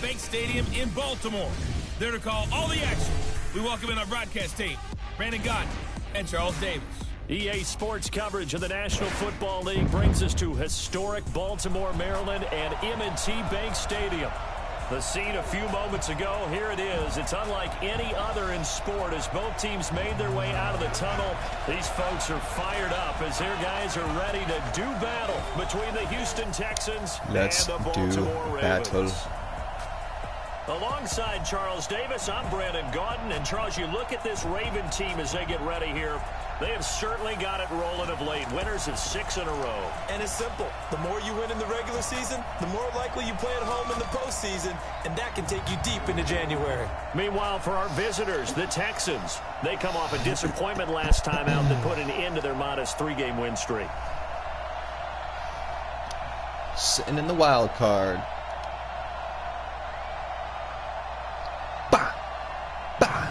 Bank Stadium in Baltimore. There to call all the action, we welcome in our broadcast team, Brandon Gott and Charles Davis. EA Sports coverage of the National Football League brings us to historic Baltimore, Maryland, and M&T Bank Stadium. The scene a few moments ago, here it is. It's unlike any other in sport as both teams made their way out of the tunnel. These folks are fired up as their guys are ready to do battle between the Houston Texans and the Baltimore Ravens. Alongside Charles Davis, I'm Brandon Gaudin. And Charles, you look at this Raven team as they get ready here. They have certainly got it rolling of late. Winners of 6 in a row. And it's simple. The more you win in the regular season, the more likely you play at home in the postseason, and that can take you deep into January. Meanwhile, for our visitors, the Texans, they come off a disappointment last time out that put an end to their modest 3-game win streak. Sitting in the wild card. Bah! Bah!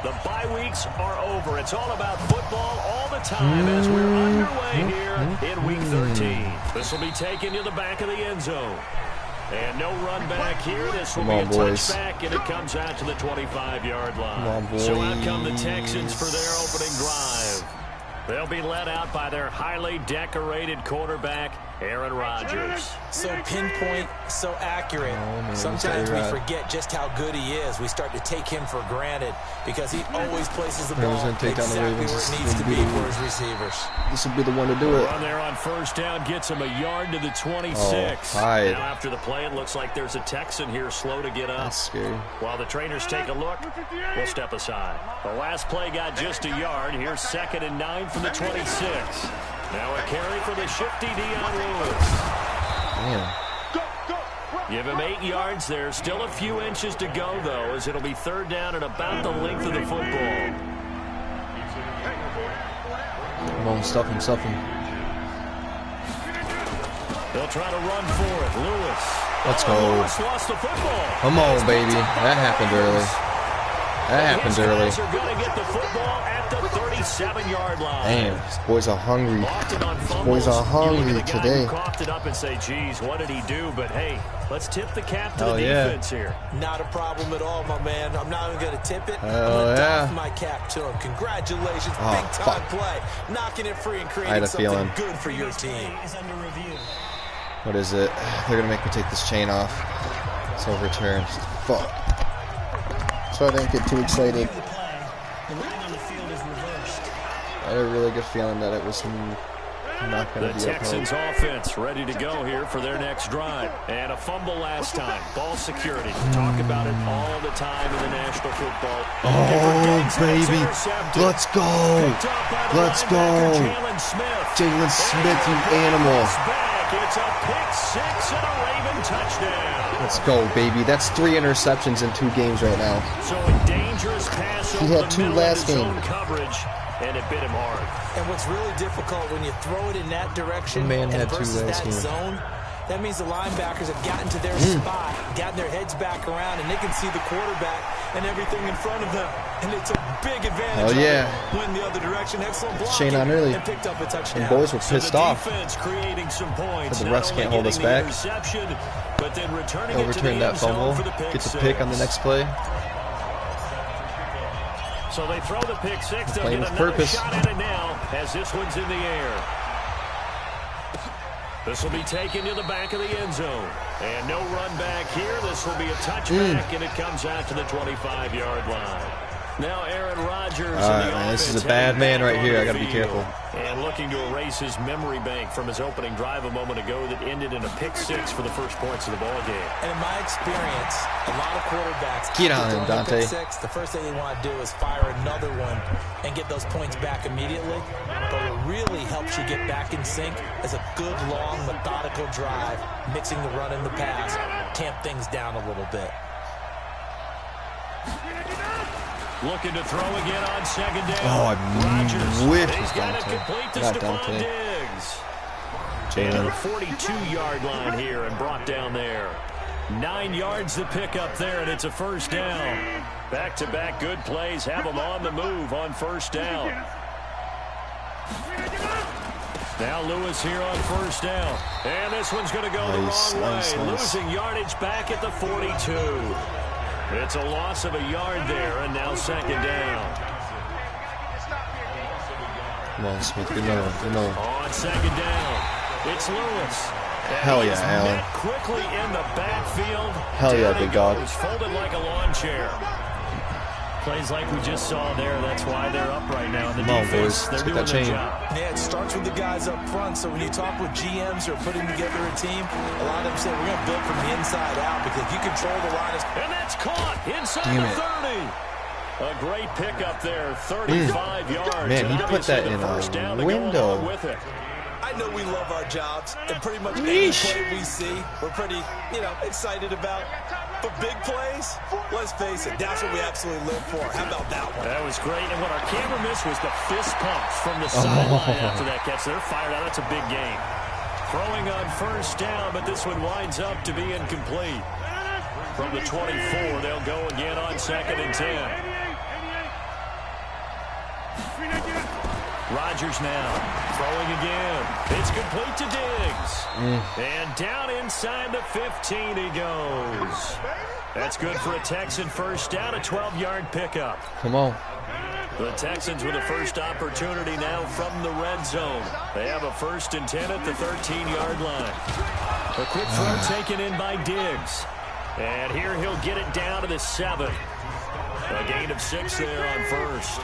The bye weeks are over. It's all about football all the time as we're underway here in Week 13. This will be taken to the back of the end zone. And no run back here. This will be a touchback, and it comes out to the 25-yard line. So out come the Texans for their opening drive. They'll be led out by their highly decorated quarterback, Aaron Rodgers. So pinpoint, so accurate. Sometimes we forget just how good he is. We start to take him for granted because he always places the ball exactly where it needs to be for his receivers. This will be the one to do it. Run there on first down gets him a yard to the 26. Now after the play, it looks like there's a Texan here slow to get up. That's scary. While the trainers take a look, we'll step aside. The last play got just a yard. Here's 2nd and 9 from the 26. Now a carry for the shifty Dion Lewis. Damn. Give him 8 yards there. Still a few inches to go, though, as it'll be 3rd down and about the length of the football. Come on, stuff him, stuff him. They'll try to run for it. Lewis. Let's go. Lewis lost the football. Come on, baby. That happened early. That happened early. His guys are going to get the football at the 37-yard line. Damn, these boys are hungry. These boys are hungry today. Coughed it up and say, geez, what did he do? But, hey, let's tip the cap to the defense here. Not a problem at all, my man. I'm not even going to tip it. I'm going to doff my cap to him. Congratulations. Big-time play. Knocking it free and creating something good for your team. What is it? They're going to make me take this chain off. It's overturned. Fuck. So I didn't get too excited. I had a really good feeling that it was not going to be the Texans offense ready to go here for their next drive. And a fumble last time. Ball security. Talk about it all the time in the National Football. Oh, baby. Let's go. Let's go. Jalen Smith, you animal. It's a pick 6 and a Raven touchdown. Let's go, baby. That's 3 interceptions in 2 games right now. So a dangerous pass. He had 2 last game. Coverage, and it bit him hard. And what's really difficult when you throw it in that direction versus that zone, that means the linebackers have gotten to their spot, gotten their heads back around, and they can see the quarterback and everything in front of them. And it's a big advantage. Oh, yeah. Went the other direction. Excellent blocking. Chain on early. And picked up a touchdown. And boys were pissed off. Creating some points. But the refs can't hold us back. But then overturn that fumble. Get the pick on the next play. So they throw the pick 6. They'll Playing get with another purpose. shot at it now as this one's in the air. This will be taken to the back of the end zone. And no run back here. This will be a touchback, and it comes out to the 25-yard line. Now Aaron Rodgers. All right, man, this is a bad man right here. I got to be careful. And looking to erase his memory bank from his opening drive a moment ago that ended in a pick 6 for the first points of the ball game. And in my experience, a lot of quarterbacks get on him, Dante. Pick 6, the first thing they want to do is fire another one and get those points back immediately. But what really helps you get back in sync is a good, long, methodical drive, mixing the run and the pass, tamp things down a little bit. Looking to throw again on 2nd down. Oh, I Rodgers. whipped He's got it complete to Not Stephon Dante. Diggs. And to the 42-yard line here and brought down there. 9 yards to pick up there, and it's a first down. Back-to-back good plays have them on the move on first down. Now Lewis here on first down. And this one's going to go the wrong way. Losing yardage back at the 42. It's a loss of a yard there, and now second down. Come on, Smith. Good another. On second down, it's Lewis. Hell yeah, Allen. Quickly in the backfield. Hell yeah, big dog. Folded like a lawn chair. Plays like we just saw there. That's why they're up right now. The Come on, defense, boys. Let's they're get that doing chain. their job. Yeah, it starts with the guys up front. So when you talk with GMs or putting together a team, a lot of them say we're going to build from the inside out because you control the line. And that's caught inside the 30. A great pickup there, 35 yards. Man, he put that in a window. With it. I know we love our jobs, and pretty much any play we see, we're pretty, excited about. But big plays, let's face it, that's what we absolutely live for. How about that one? That was great, and what our camera missed was the fist pumps from the sideline after that catch. They're fired out. That's a big game. Throwing on first down, but this one winds up to be incomplete. From the 24, they'll go again on 2nd and 10. Rodgers now throwing again. It's complete to Diggs. And down inside the 15 he goes. That's good for a Texan first down, a 12-yard pickup. Come on. The Texans with a first opportunity now from the red zone. They have a 1st and 10 at the 13-yard line. A quick throw taken in by Diggs. And here he'll get it down to the 7. A gain of 6 there on first.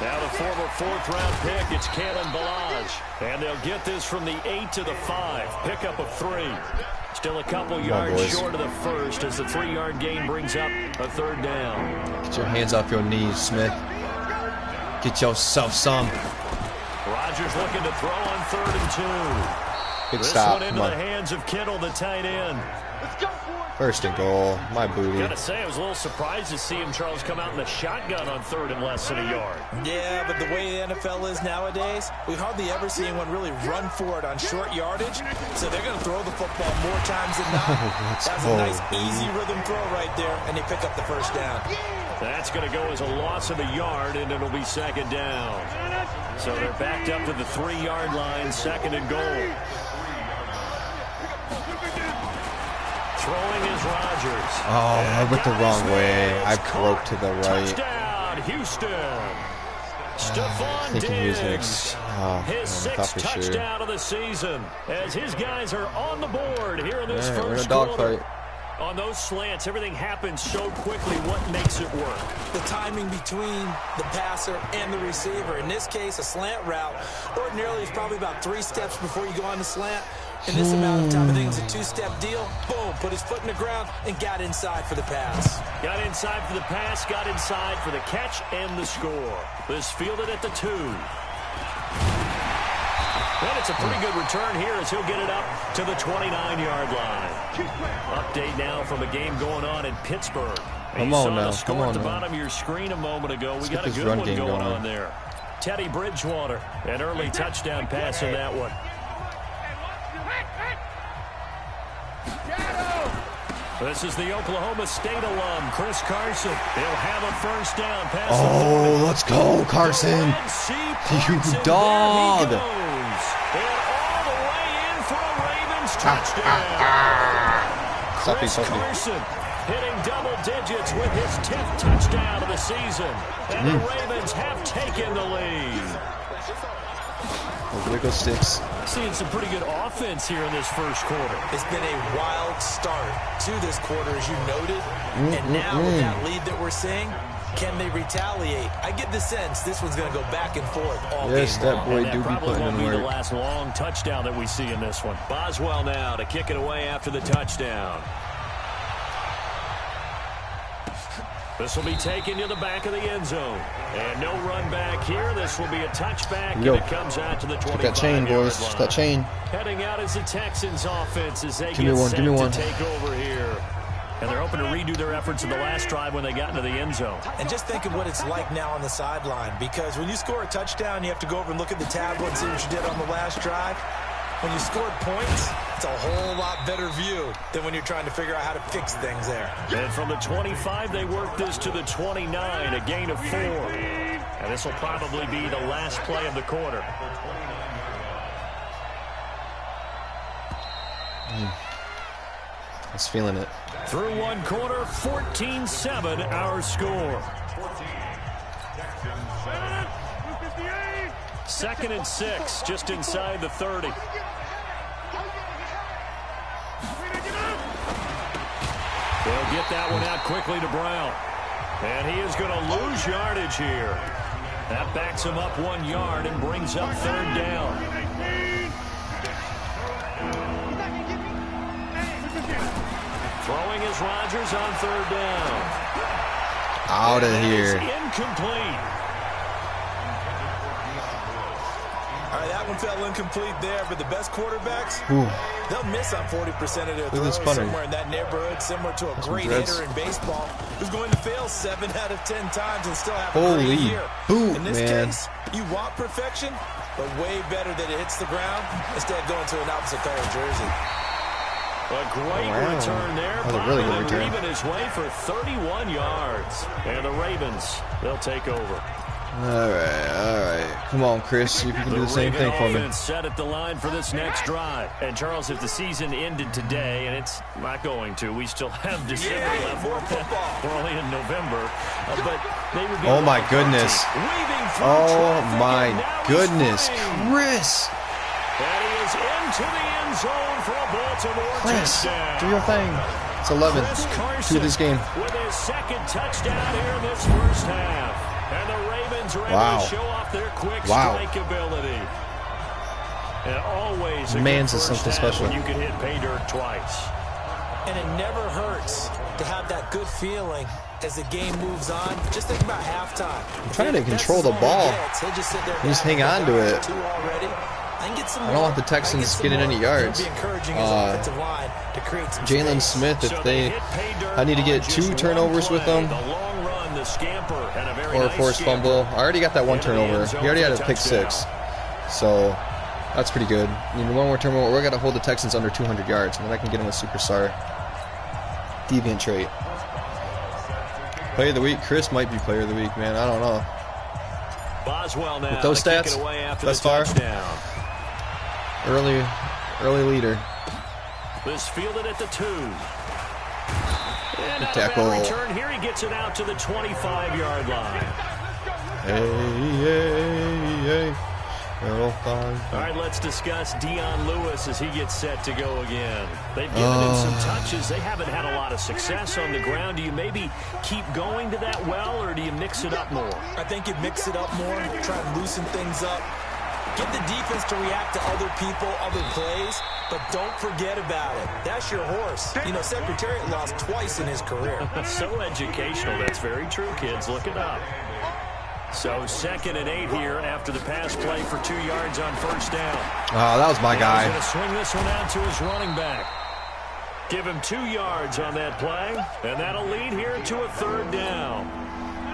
Now the former 4th-round pick, it's Kalen Ballage. And they'll get this from the 8 to the 5. Pickup of 3. Still a couple yards short of the first as the 3-yard gain brings up a 3rd down. Get your hands off your knees, Smith. Get yourself some. Rodgers looking to throw on 3rd and 2. Good stop. This one into the hands of Kittle, the tight end. 1st and goal. My booty. Gotta say, I was a little surprised to see him, Charles, come out in the shotgun on 3rd and less than a yard. Yeah, but the way the NFL is nowadays, we hardly ever see anyone really run for it on short yardage. So they're going to throw the football more times than not. That's a nice, easy rhythm throw right there, and they pick up the first down. That's going to go as a loss of a yard, and it'll be 2nd down. So they're backed up to the 3-yard line, 2nd and goal. Throwing is Rodgers. Oh, I went the wrong way. I broke to the right. Touchdown, Houston. Stephon Diggs. His 6th touchdown of the season as his guys are on the board here in this first we're in a quarter. dogfight. On those slants, everything happens so quickly. What makes it work? The timing between the passer and the receiver. In this case, a slant route ordinarily is probably about 3 steps before you go on the slant. In this amount of time, I think it's a 2-step deal. Boom, put his foot in the ground and got inside for the pass. Got inside for the pass, got inside for the catch and the score. This fielded at the 2. And it's a pretty good return here as he'll get it up to the 29-yard line. Update now from a game going on in Pittsburgh. Come on now. Come on at the bottom of your screen a moment ago. We got a good one going on there. Teddy Bridgewater, an early touchdown pass in that one. This is the Oklahoma State alum, Chris Carson. He'll have a first down pass. Oh, let's go, Carson. You dog. And all the way in for a Ravens touchdown. Chris Carson hitting double digits with his 10th touchdown of the season. And the Ravens have taken the lead. Wiggle sticks. Seeing some pretty good offense here in this first quarter. It's been a wild start to this quarter, as you noted. And now with that lead that we're seeing, can they retaliate? I get the sense this one's going to go back and forth all yes, game long. That boy do be putting in work. The last long touchdown that we see in this one. Boswell now to kick it away after the touchdown. This will be taken to the back of the end zone. And no run back here. This will be a touchback, and it comes out to the 25-yard line. That chain, boys. Just that chain. Heading out as the Texans offense as they give me one. to take over here. And they're hoping to redo their efforts in the last drive when they got into the end zone. And just think of what it's like now on the sideline, because when you score a touchdown, you have to go over and look at the tablet and see what you did on the last drive. When you scored points, it's a whole lot better view than when you're trying to figure out how to fix things there. And from the 25, they worked this to the 29, a gain of 4. And this will probably be the last play of the quarter. I was feeling it. Through one quarter, 14-7 our score. 2nd and 6, just inside the 30. They'll get that one out quickly to Brown. And he is going to lose yardage here. That backs him up 1 yard and brings up 3rd down. Throwing is Rodgers on 3rd down. Out of here. Incomplete. All right, that one fell incomplete there, but the best quarterbacks, they'll miss on 40% of their throws somewhere in that neighborhood, similar to a great hitter in baseball who's going to fail 7 out of 10 times and still have a great year. In this case, you want perfection, but way better that it hits the ground instead of going to an opposite color jersey. A great return there. Really good return. Reaving his way for 31 yards. And the Ravens, they'll take over. All right. Come on, Chris. See if you can do the same thing for me. Set at the line for this next drive. And, Charles, if the season ended today, and it's not going to, we still have December left. We're only in November. But they would be oh, my goodness. Oh, my goodness. Chris. And he is into the end zone for a Baltimore touchdown. Do your thing. It's 11. To this game. With his 2nd touchdown here in this first half. And the Ravens are able to show off their quick strike ability. And always a Man's is something special. When you can hit pay dirt twice. And it never hurts to have that good feeling as the game moves on. Just think about halftime. I'm trying to control the ball. Just hang on to it. I don't want the Texans getting any yards. Jalen Smith, I need to get 2 turnovers with them. Or a forced fumble. I already got that 1 turnover. He already had a pick 6. So that's pretty good. You know, 1 more turnover. We're going to hold the Texans under 200 yards. And then I can get him a superstar. Deviant trait. Player of the week. Chris might be player of the week, man. I don't know. Boswell now with those stats, thus far, early leader. This fielded at the 2. And tackle. Return here, he gets it out to the 25-yard line. Hey. All right, let's discuss Dion Lewis as he gets set to go again. They've given him some touches. They haven't had a lot of success on the ground. Do you maybe keep going to that well, or do you mix it up more? I think you mix it up more, try and loosen things up. Get the defense to react to other people, other plays, but don't forget about it. That's your horse. You know, Secretariat lost twice in his career. So educational. That's very true, kids. Look it up. So 2nd and 8 here after the pass play for 2 yards on 1st down. Oh, that was my guy. He's going to swing this one out to his running back. Give him 2 yards on that play, and that'll lead here to a 3rd down.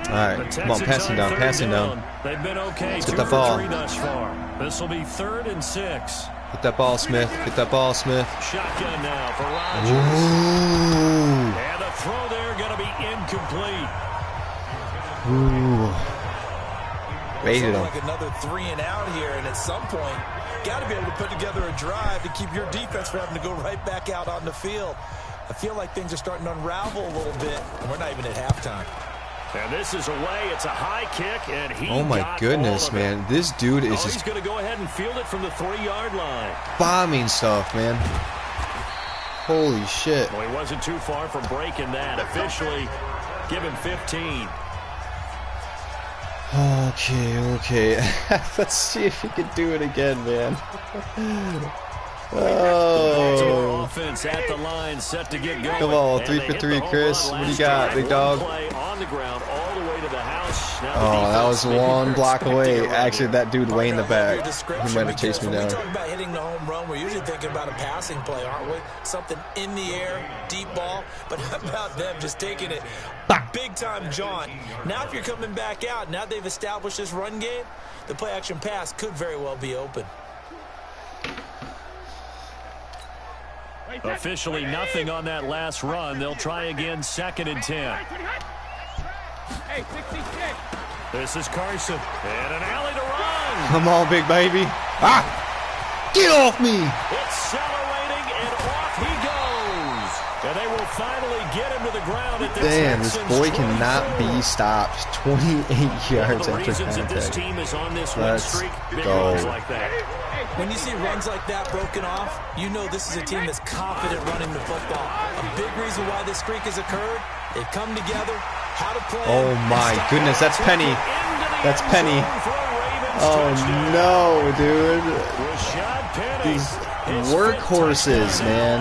All right, come on, passing down. They've been okay. Let's get that ball. 2 for 3 thus far. This will be 3rd and 6. Get that ball, Smith. Shotgun now for Rodgers. Ooh. And the throw there going to be incomplete. Ooh. Baited him. Like another 3 and out here, and at some point, got to be able to put together a drive to keep your defense from having to go right back out on the field. I feel like things are starting to unravel a little bit, and we're not even at halftime. And this is away. It's a high kick, and he oh my goodness, man. This dude is just he's going to go ahead and field it from the 3-yard line. Bombing stuff, man. Holy shit. Well, he wasn't too far from breaking that. Officially, give him 15. Okay. Let's see if he can do it again, man. Oh. Offense at the line, set to get going. Come on, 3 for 3, Chris. What do you got, big dog? Play on the ground all the way to the house. Now Oh, that was one block away. Actually, that dude way in the back, he might have chased me down. When we talk about hitting the home run, we're usually thinking about a passing play, aren't we? Something in the air, deep ball. But how about them just taking it big-time jaunt? Now if you're coming back out, now they've established this run game, the play-action pass could very well be open. Officially nothing on that last run. They'll try again, 2nd and 10. This is Carson. And an alley to run. Come on, big baby. Ah! Get off me! Accelerating, and off he goes. And they will finally get him to the ground at the Damn, this boy cannot be stopped. 28 yards after contact. This team is on this Let's streak. Big go. runs like that. When you see runs like that broken off, you know this is a team that's confident running the football. A big reason why this streak has occurred, they've come together, how to play. Oh my goodness, that's Penny. That's Penny. Oh no, dude. These workhorses, man.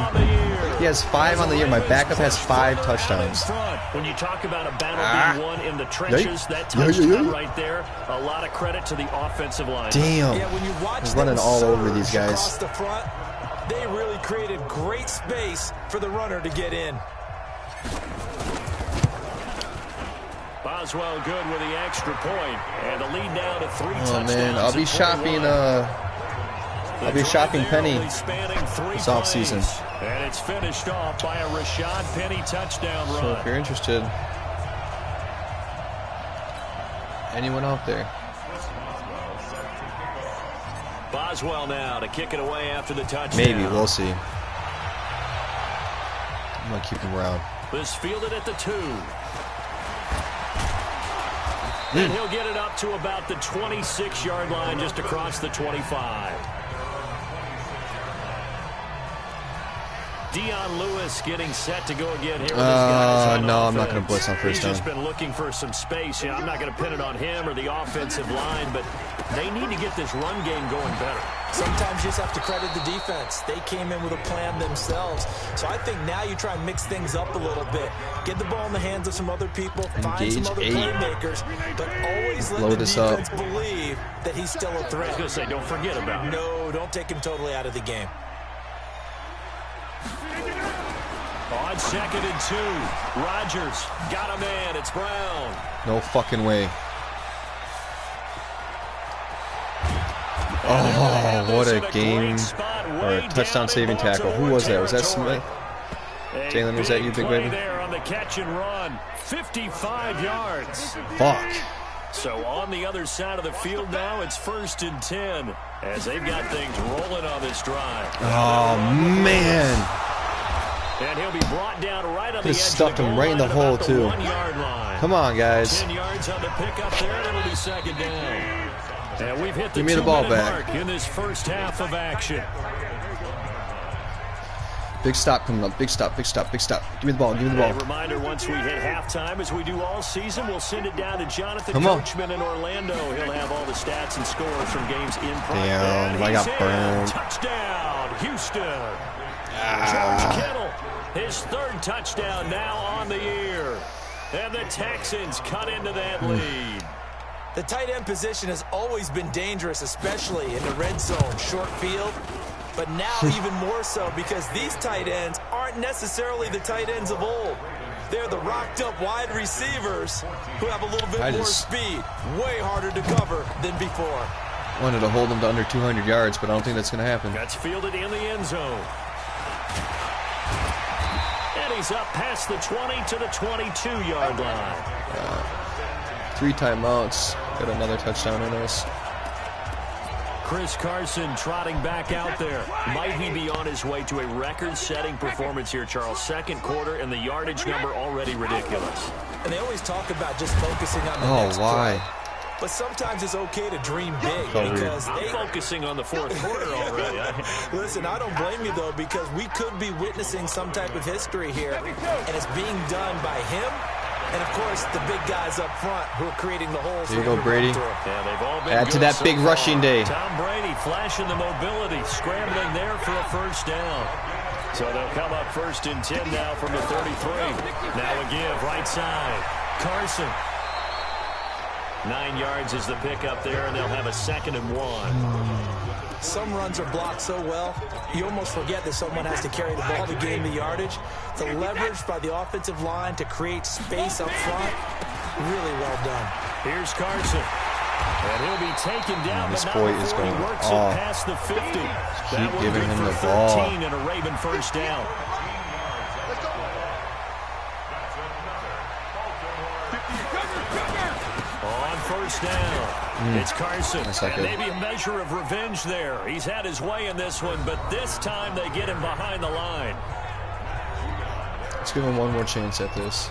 He has 5 on the year. My backup has 5 touchdowns. When you talk about a battle being won in the trenches, that touchdown right there, a lot of credit to the offensive line. Damn. Yeah, when you watch He's running all over these guys. Across the front, they really created great space for the runner to get in. Boswell good with the extra point, and the lead down to 3 touchdowns. Oh man, I'll be shopping Penny this offseason. And it's finished off by a Rashad Penny touchdown run. So if you're interested, anyone out there? Boswell now to kick it away after the touchdown. Maybe, we'll see. I'm gonna keep him around. This fielded at the 2. And he'll get it up to about the 26-yard line, just across the 25. Dion Lewis getting set to go again here with his guys. No, I'm not going to blitz on first down. He's just been looking for some space. You know, I'm not going to pin it on him or the offensive line, but they need to get this run game going better. Sometimes you just have to credit the defense. They came in with a plan themselves. So I think now you try and mix things up a little bit. Get the ball in the hands of some other people. Find some other playmakers. But always let the defense believe that he's still a threat. I was going to say, don't forget about him. No, don't take him totally out of the game. On 2nd and 2, Rodgers got a man. It's Brown. No fucking way. Oh, what a game. Or a touchdown saving tackle. Who was that? Was that Smith? Jalen, was that you, big baby? There on the catch and run. 55 yards. Fuck. So on the other side of the field now, it's 1st and 10 as they've got things rolling on this drive. Oh, man. And he'll be brought down right on the edge. Just stuffed him right in the hole, too. 1 yard line. Come on, guys. 10 yards on the pickup there, and it'll be 2nd down. And we've hit the Give me the ball 2-minute back. mark in this first half of action. Big stop coming up. Big stop, big stop, big stop. Give me the ball, give me the ball. A reminder, once we hit halftime, as we do all season, we'll send it down to Jonathan Coachman in Orlando. He'll have all the stats and scores from games in prime. Damn, I got burned. Touchdown, Houston. George Kittle, his 3rd touchdown now on the year. And the Texans cut into that lead. The tight end position has always been dangerous, especially in the red zone, short field. But now even more so because these tight ends aren't necessarily the tight ends of old. They're the rocked-up wide receivers who have a little bit more speed. Way harder to cover than before. Wanted to hold him to under 200 yards, but I don't think that's going to happen. That's fielded in the end zone. And he's up past the 20 to the 22-yard line. 3 timeouts. Got another touchdown in us. Chris Carson trotting back out there. Might he be on his way to a record-setting performance here, Charles? 2nd quarter, and the yardage number already ridiculous. And they always talk about just focusing on the next why? play. But sometimes it's okay to dream big because I'm focusing on the 4th quarter already. Listen, I don't blame you, though, because we could be witnessing some type of history here, and it's being done by him and, of course, the big guys up front who are creating the holes. Here you go, Brady. Yeah, they've all been add to that big rushing day. Tom Brady flashing the mobility, scrambling there for a 1st down. So they'll come up 1st and 10 now from the 33. Now a give, right side. Carson. 9 yards is the pickup there, and they'll have a 2nd and 1. Some runs are blocked so well, you almost forget that someone has to carry the ball to gain the yardage. The leverage by the offensive line to create space up front, really well done. Here's Carson. And he'll be taken down, this but boy not is before he going works it off. past the 50. That one giving good him for the ball. 13 and a Raven first down. On first down, it's Carson. And maybe a measure of revenge there. He's had his way in this one, but this time they get him behind the line. Let's give him one more chance at this.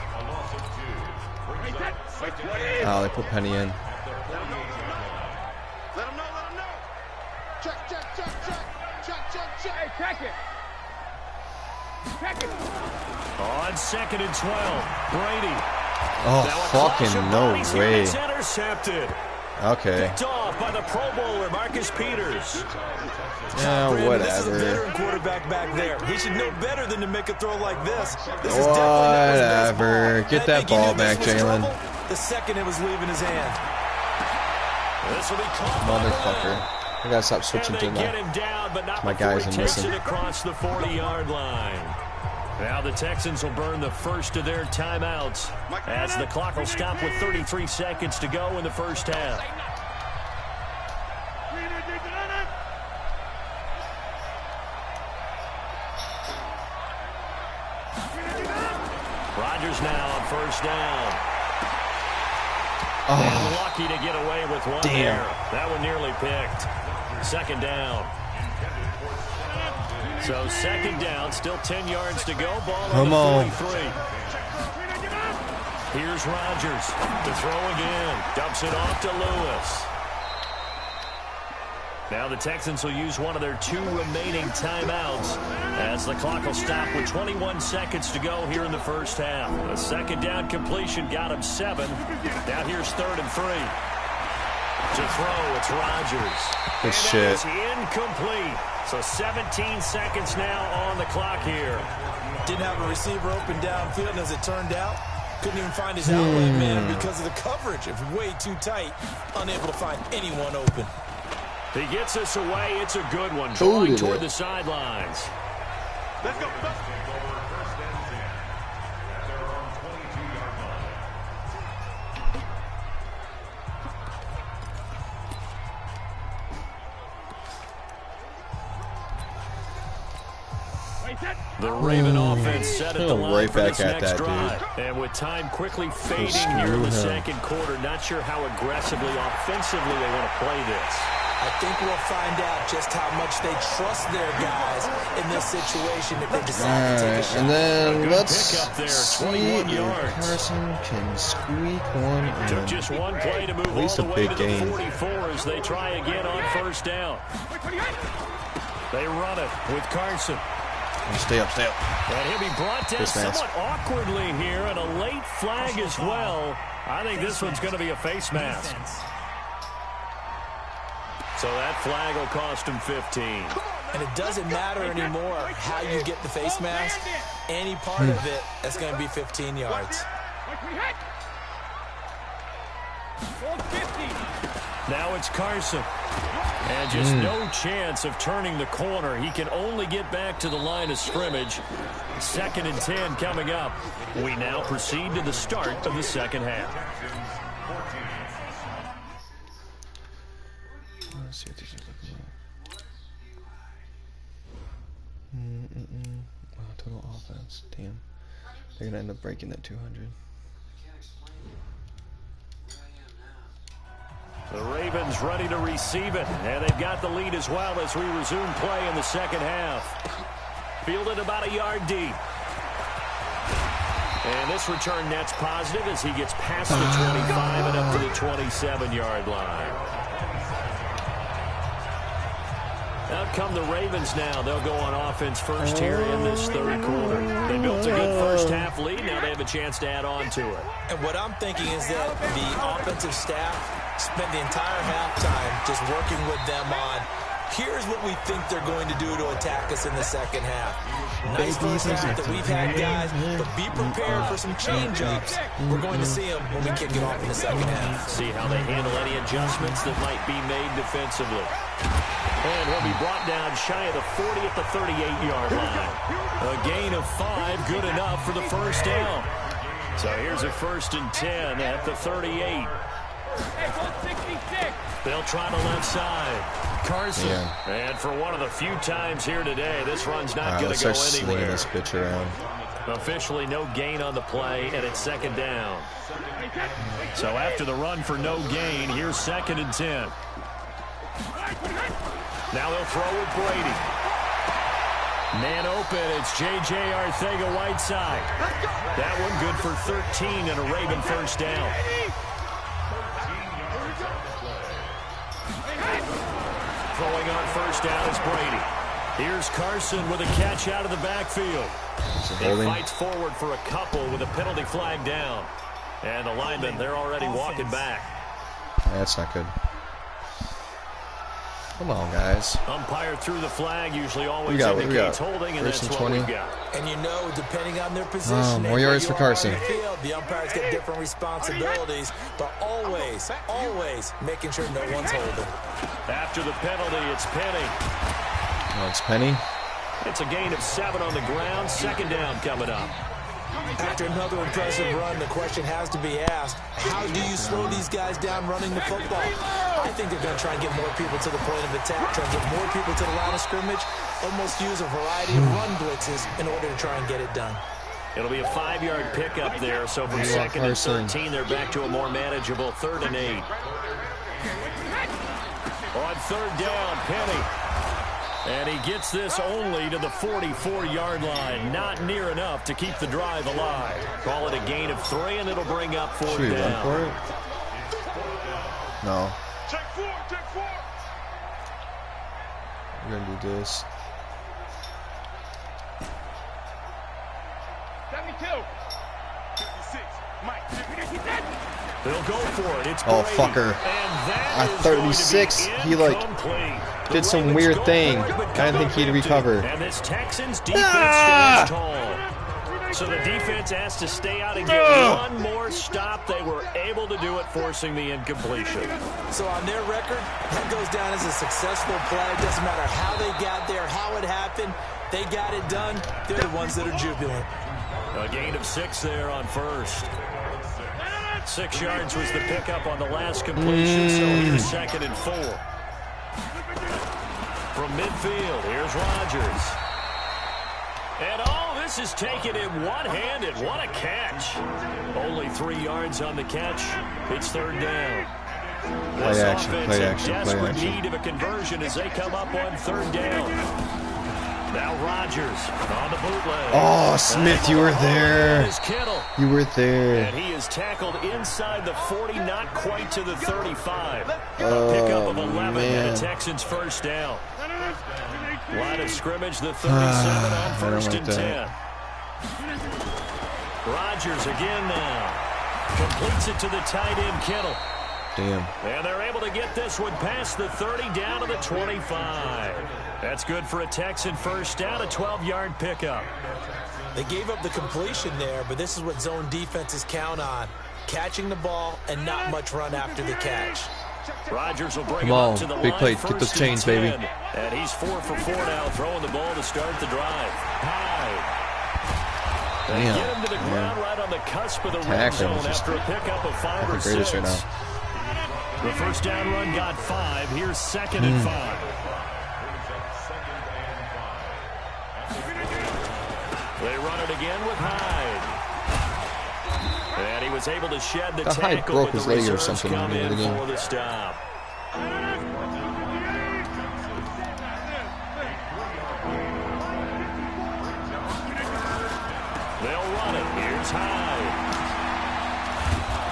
Oh, they put Penny in. Let him know. Check. Hey, check it. On 2nd and 12, Brady. Oh, fucking no way. It's intercepted. Okay. Picked off by the Pro Bowler, Marcus Peters. Yeah, Brandon, this is a whatever. veteran quarterback back there. He should know better than to make a throw like this. This is Whatever. Get that ball back, Jalen. The second it was leaving his hand. This will be caught. Motherfucker. I gotta stop switching to my guys and listen. Across the 40-yard line. Now the Texans will burn the first of their timeouts as the clock will stop with 33 seconds to go in the first half. Rodgers now on first down. And lucky to get away with one there. That one nearly picked. 2nd down. So 2nd down, still 10 yards to go. Ball on the 43. Here's Rodgers to throw again. Dumps it off to Lewis. Now the Texans will use one of their 2 remaining timeouts as the clock will stop with 21 seconds to go here in the first half. A 2nd down completion got him 7. Now here's 3rd and 3. To throw, it's Rodgers. Good shit. It's incomplete. So 17 seconds now on the clock here. Didn't have a receiver open downfield, and as it turned out, couldn't even find his outlet man because of the coverage. It was way too tight, unable to find anyone open. He gets us away. It's a good one. Drawing toward the sidelines. Let's go. The Raven offense set at the line right for back this at next that, drive. dude. And with time quickly fading here in the 2nd quarter, not sure how aggressively, offensively they want to play this. I think we'll find out just how much they trust their guys in this situation if they decide to take a shot. And then let's pick up there, see 21 if yards. Carson can squeak one in. Took just one play to move At least all the a way big to gain. the 44 as they try again on first down. They run it with Carson. Stay up. And he'll be brought down somewhat awkwardly here, and a late flag as well. I think this one's going to be a face mask. So that flag will cost him 15. And it doesn't matter anymore how you get the face mask. Any part of it, that's going to be 15 yards. Now it's Carson. And just no chance of turning the corner. He can only get back to the line of scrimmage. 2nd and 10 coming up. We now proceed to the start of the 2nd half. Let's see what these are looking like. Total offense. Damn. They're going to end up breaking that 200. The Ravens ready to receive it, and they've got the lead as well as we resume play in the 2nd half. Fielded about a yard deep. And this return net's positive as he gets past the 25 and up to the 27-yard line. Out come the Ravens now. They'll go on offense first here in this 3rd quarter. They built a good first half lead. Now they have a chance to add on to it. And what I'm thinking is that the offensive staff spent the entire halftime just working with them on Here's what we think they're going to do to attack us in the second half. Nice first half that we've had, guys, but be prepared for some change-ups. We're going to see them when we kick it off in the second half. See how they handle any adjustments that might be made defensively. And he'll be brought down shy of the 40 at the 38-yard line. A gain of 5, good enough for the first down. So here's a 1st and 10 at the 38. They'll try the left side. Carson. Yeah. And for one of the few times here today, this run's not going to go anywhere. This bitch around. Officially no gain on the play, and it's 2nd down. So after the run for no gain, here's 2nd and 10. Now they'll throw with Brady. Man open, it's J.J. Arcega-Whiteside. That one good for 13 and a Raven first down. Throwing on first down is Brady. Here's Carson with a catch out of the backfield. He fights forward for a couple with a penalty flag down. And the linemen, they're already walking back. That's not good. Come on, guys. Umpire threw the flag, usually always indicates holding, and that's what we've got. And you know, depending on their position, more yards for Carson. The umpires get different responsibilities, but always making sure no one's holding. After the penalty, it's Penny. Oh, it's Penny. It's a gain of 7 on the ground. 2nd down coming up. After another impressive run, the question has to be asked, how do you slow these guys down running the football? I think they're going to try and get more people to the point of attack, try and get more people to the line of scrimmage, almost use a variety of run blitzes in order to try and get it done. It'll be a 5-yard pickup there, so from 2nd and 13, they're back to a more manageable 3rd and 8. On 3rd down, Penny. And he gets this only to the 44-yard line. Not near enough to keep the drive alive. Call it a gain of 3, and it'll bring up 4th down. For it? No. Check 4, check 4. We're going to do this. 72. 56. Mike. They'll go for it. It's oh, Brady. fucker. At 36, he, like, did some weird thing. I didn't think he'd recover. And this Texans defense stands tall. So the defense has to stay out and get one more stop. They were able to do it, forcing the incompletion. So on their record, that goes down as a successful play. It doesn't matter how they got there, how it happened. They got it done. They're the ones that are jubilant. A gain of 6 there on 1st. 6 yards was the pickup on the last completion, so here's 2nd and 4. From midfield, here's Rodgers. And this is taken in one-handed. What a catch. Only 3 yards on the catch. It's 3rd down. This offense in desperate need of a conversion as they come up on 3rd down. Now Rodgers on the bootleg. Oh, Smith, you were there. You were there. And he is tackled inside the 40, not quite to the 35. A pickup of 11 and a Texans first down. Line of scrimmage, the 37 on 1st and 10. Rodgers again now. Completes it to the tight end, Kittle. Damn. And they're able to get this one past the 30 down to the 25. That's good for a Texan first down, a 12-yard pickup. They gave up the completion there, but this is what zone defenses count on. Catching the ball and not much run after the catch. Rodgers will bring him up to the big line. play. Get those chains, baby. And he's 4 for 4 now, throwing the ball to start the drive. High. They get him to the ground right on the cusp of the red zone after a pickup of 5 or 6. Right now. The first down run got 5. Here's 2nd and 5. They run it again with Hyde. And he was able to shed the tackle. Hyde broke his leg or something come in the game. For the stop. They'll run it. Here's Hyde.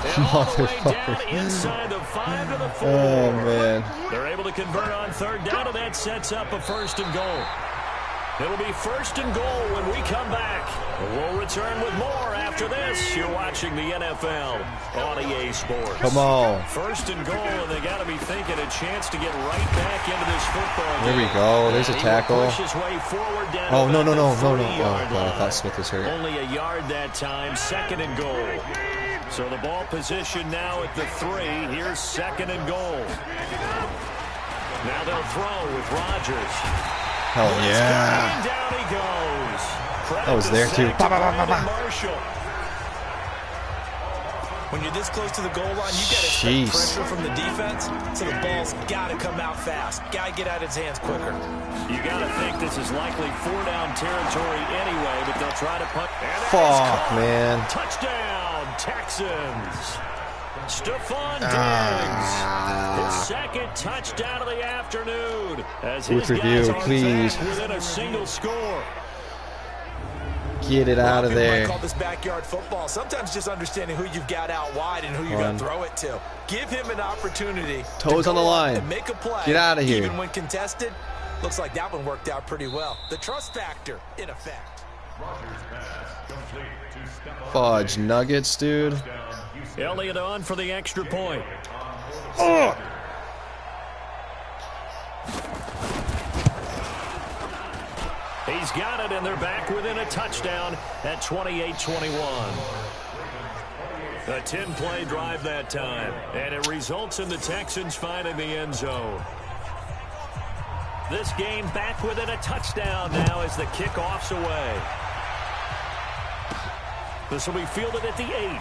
And all the way down inside the 5 to the 4. Oh, man. They're able to convert on 3rd down, and that sets up a 1st and goal. It'll be 1st and goal when we come back. We'll return with more after after this, you're watching the NFL on EA Sports. Come on. First and goal, and they got to be thinking a chance to get right back into this football game. There we go. There's a tackle. Oh, no. Oh, God, I thought Smith was hurt. Only a yard that time, second and goal. So the ball position now at the 3. Here's second and goal. Now they'll throw with Rodgers. Hell yeah. Down he goes. That was there too. Marshall. When you're this close to the goal line, you got to expect pressure from the defense, so the ball's got to come out fast. Got to get out of his hands quicker. You got to think this is likely 4-down territory anyway, but they'll try to punt. Fuck, man. Touchdown, Texans. Stephon Diggs, his second touchdown of the afternoon. As his guys are please. back within a single score. Get it out of there. I call this backyard football. Sometimes just understanding who you've got out wide and who you're going to throw it to. Give him an opportunity. Toes on the line. And make a play. Get out of here. Even when contested, looks like that one worked out pretty well. The trust factor, in effect. Fudge nuggets, dude. Elliott on for the extra point. Oh. He's got it, and they're back within a touchdown at 28-21. A 10-play drive that time, and it results in the Texans finding the end zone. This game back within a touchdown now as the kickoff's away. This will be fielded at the 8.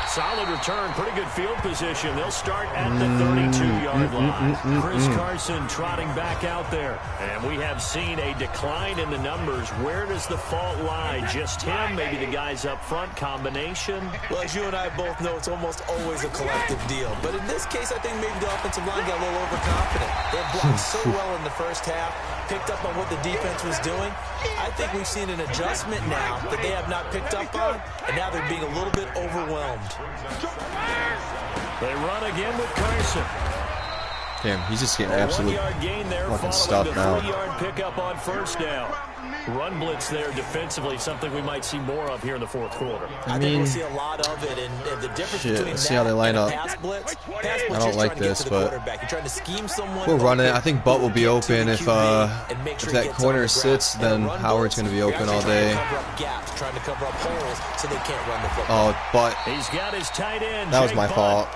Solid return, pretty good field position. They'll start at the 32-yard line. Chris Carson trotting back out there. And we have seen a decline in the numbers. Where does the fault lie? Just him? Maybe the guys up front? Combination? Well, as you and I both know, it's almost always a collective deal. But in this case, I think maybe the offensive line got a little overconfident. They had blocked so well in the first half, picked up on what the defense was doing. I think we've seen an adjustment now that they have not picked up on, and now they're being a little bit overwhelmed. They run again with Carson. Damn, he's just getting absolute fucking stuff now. 3-yard pickup on first down. Run blitz there defensively, something we might see more of here in the fourth quarter. I think we'll see a lot of it, and the difference between see how they line up. Pass blitz I don't like this, but you're trying to scheme someone. We'll run it. I think Butt will be open if that corner sits, then Howard's going to be open all day. Trying to cover up holes so they can't run the football. Oh, but he's got his tight end. That was my fault.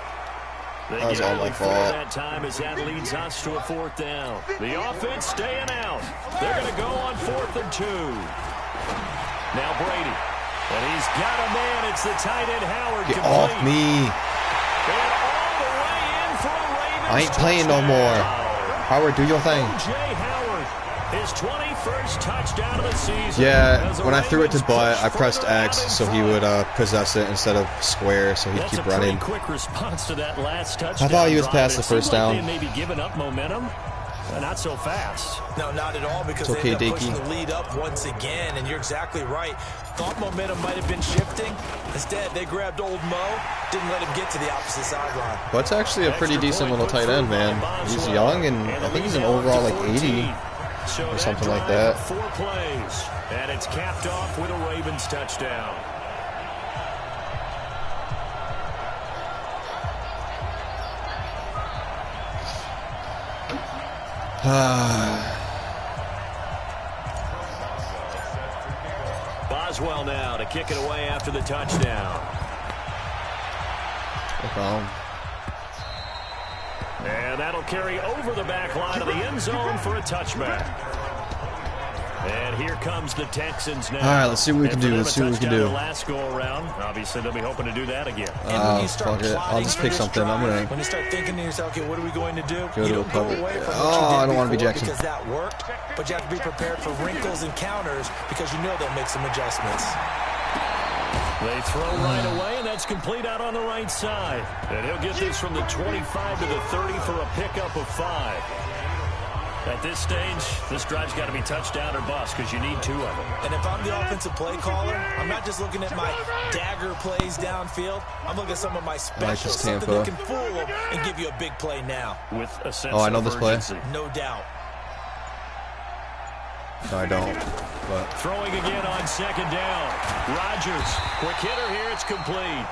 That was all my fault. That time as that leads us to a 4th down. The offense staying out. They're going to go on 4th and 2. Now Brady. And he's got a man. It's the tight end Howard. Get off me. And all the way in for a Ravens I ain't playing no more. Howard, do your thing. Jay Howard, his 21st touchdown of the season. Yeah, when I threw it to Butt, I pressed X so he would possess it instead of square, so he'd keep running. Quick response to that last touchdown. I thought he was past the first down. They maybe giving up momentum. Not so fast. No, not at all, because it's okay, they end up pushing Dakey. the lead up once again, and you're exactly right. Thought momentum might have been shifting. Instead, they grabbed old Mo, didn't let him get to the opposite sideline. Butt's actually a pretty decent little tight end, man. He's young, and I think he's an overall like 80 or something like that. 4 plays, and it's capped off with a Ravens touchdown. Boswell now to kick it away after the touchdown. And that'll carry over the back line of the end zone for a touchback. And here comes the Texans now. All right, let's see what we can do. Let's see what we can do. Last go around. Obviously, they'll be hoping to do that again. Fuck it. I'll just pick something. I'm gonna. When you start thinking to yourself, okay, what are we going to do? Go you to don't a go cover. away from Oh, I don't want to be Jackson. because that worked, but you have to be prepared for wrinkles and counters because you know they'll make some adjustments. They throw right away, and that's complete out on the right side. And he'll get this from the 25 to the 30 for a pickup of 5. At this stage, this drive's got to be touchdown or bust because you need 2 of them. And if I'm the offensive play caller, I'm not just looking at my dagger plays downfield. I'm looking at some of my specials, something that can fool them and give you a big play now. With a sense I know of this play. urgency. No doubt. No, I don't. But Throwing again on second down. Rodgers, quick hitter here. It's complete.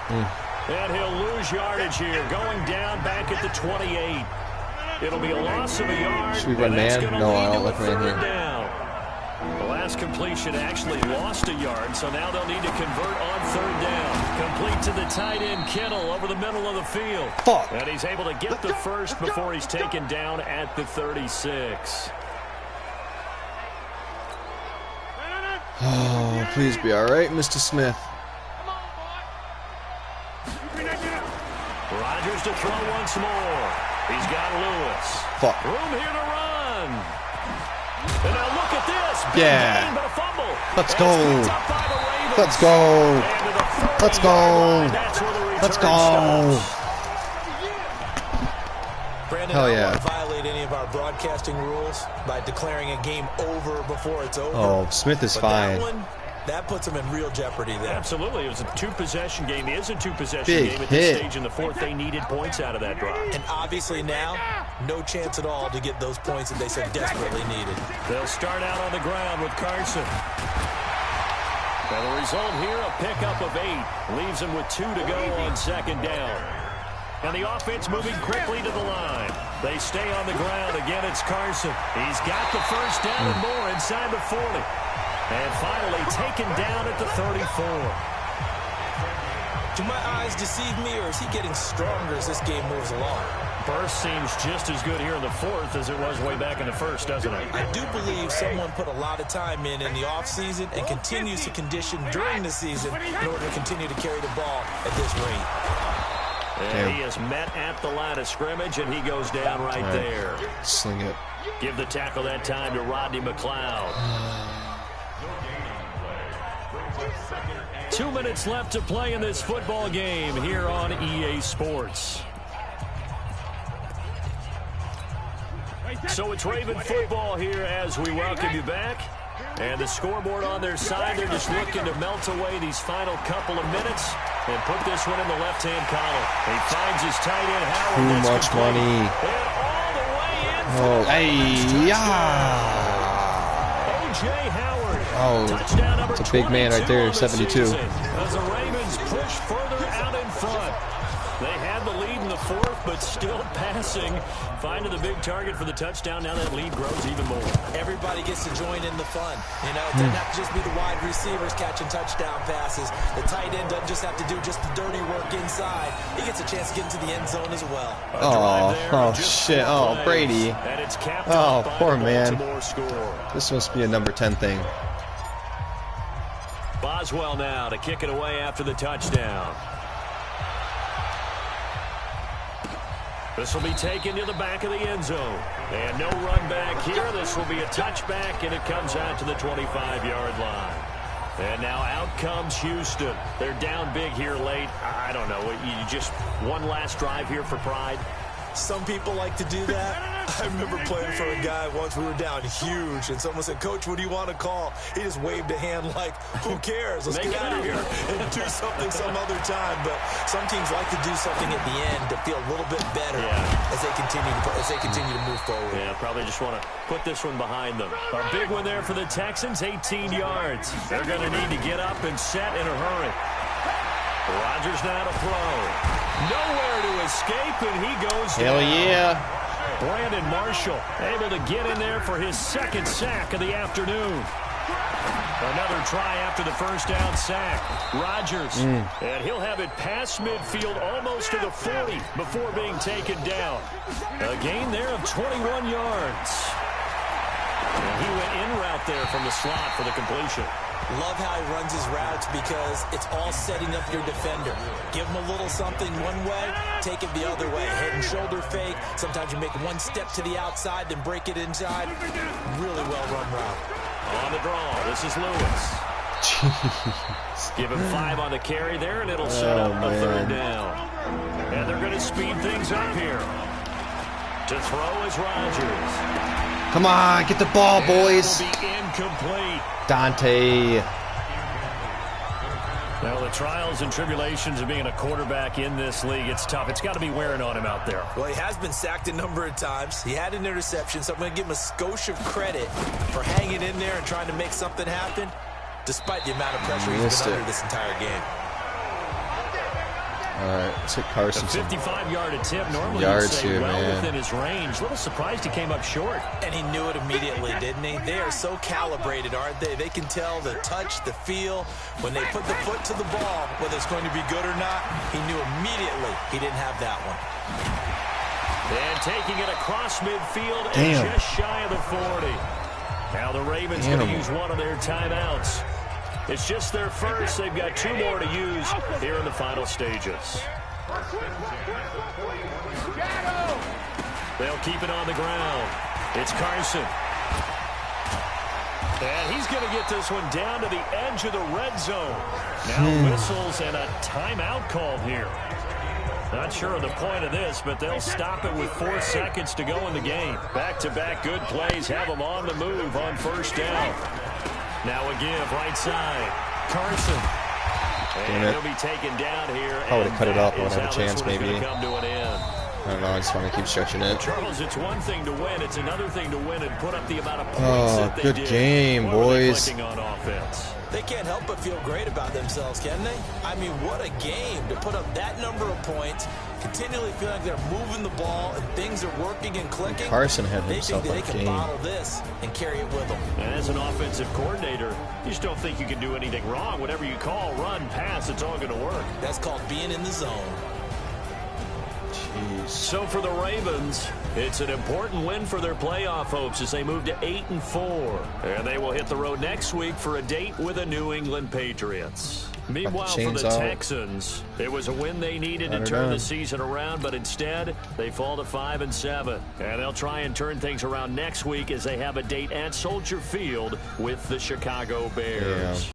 And he'll lose yardage here. Going down back at the 28. It'll be a loss of a yard. Should we run man? No, I don't like man here. Down. The last completion actually lost a yard, so now they'll need to convert on third down. Complete to the tight end, Kittle, over the middle of the field. Fuck. And he's able to get the first before he's taken down at the 36. Oh, please be alright, Mr. Smith. Rodgers to throw once more. He's got Lewis. Fuck. Room here to run. And now look at this. Big Yeah. gain, but a fumble. Let's go. Let's go. Let's go. Let's go. Brandon, Hell I yeah. don't want to violate any of our broadcasting rules by declaring a game over before it's over. Oh, Smith is but fine. That puts him in real jeopardy there. Absolutely. It was a two-possession game. It is a two-possession Big game at hit. this stage in the fourth. They needed points out of that drive. And obviously now, no chance at all to get those points that they so desperately needed. They'll start out on the ground with Carson. And the result here, a pickup of 8. Leaves him with 2 to go on second down. And the offense moving quickly to the line. They stay on the ground. Again, it's Carson. He's got the first down and more inside the 40. And finally taken down at the 34. Do my eyes deceive me, or is he getting stronger as this game moves along? Burst seems just as good here in the fourth as it was way back in the first, doesn't it? I do believe someone put a lot of time in the offseason and continues to condition during the season in order to continue to carry the ball at this rate. And he is met at the line of scrimmage, and he goes down right there. Sling it. Give the tackle that time to Rodney McLeod. 2 minutes left to play in this football game here on EA Sports. So it's Raven football here as we welcome you back. And the scoreboard on their side, they're just looking to melt away these final couple of minutes and put this one in the left-hand column. He finds his tight end, Howard. Too much money. And all the way in. Oh, hey, yeah. O.J. Howard. Oh, Touchdown number it's a big man right there, 72. As the Ravens push further out in front. They had the lead in the fourth, but still passing. Finding the big target for the touchdown. Now that lead grows even more. Everybody gets to join in the fun. You know, it doesn't have to just be the wide receivers catching touchdown passes. The tight end doesn't just have to do just the dirty work inside. He gets a chance to get into the end zone as well. Oh, shit. Oh, Brady. Oh, poor man. This must be a number 10 thing. Boswell now to kick it away after the touchdown. This will be taken to the back of the end zone. And no run back here. This will be a touchback, and it comes out to the 25-yard line. And now out comes Houston. They're down big here late. I don't know. You just one last drive here for pride. Some people like to do that. I remember playing for a guy once. We were down huge, and someone said, "Coach, what do you want to call?" He just waved a hand like, "Who cares? Let's get out of here and do something some other time." But some teams like to do something at the end to feel a little bit better as they continue to move forward. Yeah, probably just want to put this one behind them. A big one there for the Texans, 18 yards. They're going to need to get up and set in a hurry. Rodgers now to throw. Nowhere to escape, and he goes down. Hell yeah. Brandon Marshall able to get in there for his second sack of the afternoon. Another try after the first down sack. Rodgers, and he'll have it past midfield almost to the 40 before being taken down. A gain there of 21 yards. And he went in route there from the slot for the completion. Love how he runs his routes because it's all setting up your defender. Give him a little something one way, take it the other way. Head and shoulder fake. Sometimes you make one step to the outside, then break it inside. Really well-run route. On the draw, this is Lewis. Give him 5 on the carry there, and it'll set up a third down. And they're going to speed things up here. To throw is Rodgers. Come on, get the ball, boys. Will be incomplete. Dante. Now the trials and tribulations of being a quarterback in this league, it's tough. It's got to be wearing on him out there. Well, he has been sacked a number of times. He had an interception, so I'm going to give him a skosh of credit for hanging in there and trying to make something happen, despite the amount of pressure he's been under this entire game. All right, let's hit Carson. 55-yard attempt. Normally yards he'd say here, well man. within his range. A little surprised he came up short. And he knew it immediately, didn't he? They are so calibrated, aren't they? They can tell the touch, the feel. When they put the foot to the ball, whether it's going to be good or not, he knew immediately he didn't have that one. And taking it across midfield and just shy of the 40. Now the Ravens going to use one of their timeouts. It's just their first. They've got 2 more to use here in the final stages. They'll keep it on the ground. It's Carson. And he's going to get this one down to the edge of the red zone. Now whistles and a timeout called here. Not sure of the point of this, but they'll stop it with 4 seconds to go in the game. Back-to-back good plays have them on the move on first down. Now a give right side. Carson. And he'll be taken down here. I would have cut it off. I would have a chance, maybe. Come to an end. I don't know. I just want to keep stretching it. Charles, it's one thing to win. It's another thing to win and put up the amount of points that they good did. game, boys. On offense. They can't help but feel great about themselves, can they? I mean, what a game to put up that number of points, continually feel like they're moving the ball and things are working and clicking. Carson had himself a game. They think they can bottle this and carry it with them. And as an offensive coordinator, you just don't think you can do anything wrong. Whatever you call, run, pass, it's all going to work. That's called being in the zone. Jeez. So for the Ravens, it's an important win for their playoff hopes as they move to 8-4. And they will hit the road next week for a date with the New England Patriots. Meanwhile, for the Texans, it was a win they needed to turn the season around, but instead, they fall to 5-7. And they'll try and turn things around next week as they have a date at Soldier Field with the Chicago Bears.